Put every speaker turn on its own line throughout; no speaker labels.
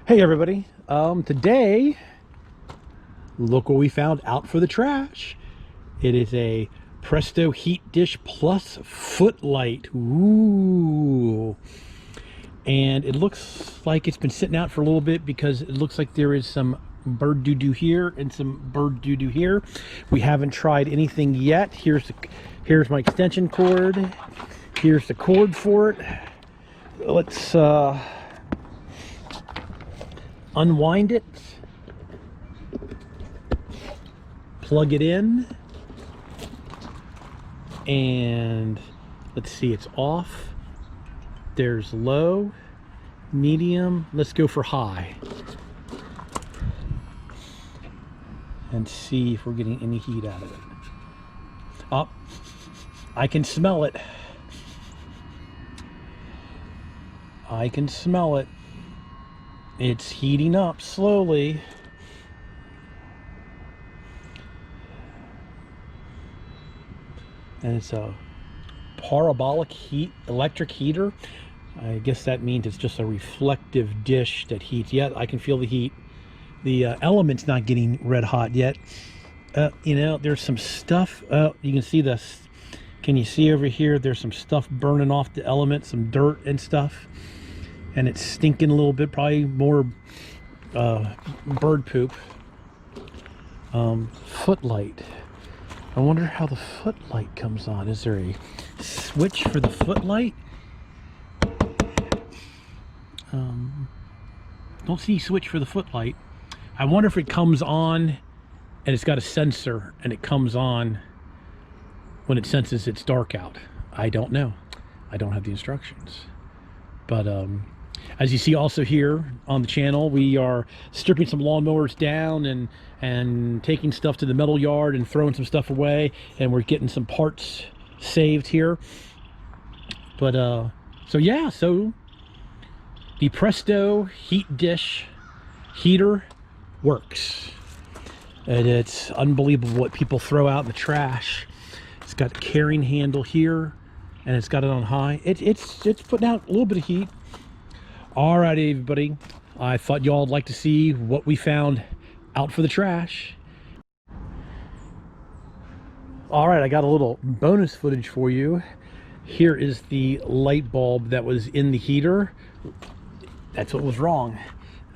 Hey everybody, today look what we found out for the trash. It is a Presto Heat Dish Plus footlight. Ooh. And it looks like it's been sitting out for a little bit because it looks like there is some bird doo-doo here and some bird doo-doo here. We haven't tried anything yet. Here's my extension cord. Here's the cord for it. Let's unwind it, plug it in, and let's see, it's off. There's low, medium, let's go for high and see if we're getting any heat out of it. Oh, I can smell it. I can smell it. It's heating up slowly. And it's a parabolic electric heater. I guess that means it's just a reflective dish that heats. Yeah, I can feel the heat. The element's not getting red hot yet. You know, there's some stuff. You can see this. Can you see over here? There's some stuff burning off the element, some dirt and stuff. And it's stinking a little bit, probably more bird poop. Footlight. I wonder how the footlight comes on. Is there a switch for the footlight? Don't see a switch for the footlight. I wonder if it comes on and it's got a sensor and it comes on when it senses it's dark out. I don't know. I don't have the instructions. But as you see also here on the channel, we are stripping some lawnmowers down and taking stuff to the metal yard and throwing some stuff away, and we're getting some parts saved here. But so yeah, so the Presto heat dish heater works, and it's unbelievable what people throw out in the trash. It's got a carrying handle here, and it's got it on high. It's putting out a little bit of heat. All right, everybody, I thought y'all would like to see what we found out for the trash. All right, I got a little bonus footage for you. Here is the light bulb that was in the heater. That's what was wrong.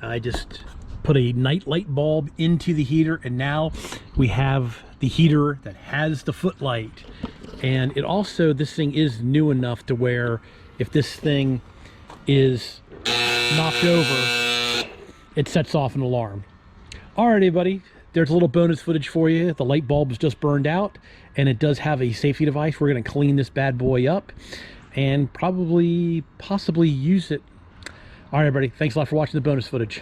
I just put a night light bulb into the heater, and now we have the heater that has the footlight. And it also, this thing is new enough to where if this thing is knocked over, it sets off an alarm. All right, everybody, there's a little bonus footage for you. The light bulb is just burned out, and it does have a safety device. We're going to clean this bad boy up and possibly use it. All right, everybody, thanks a lot for watching the bonus footage.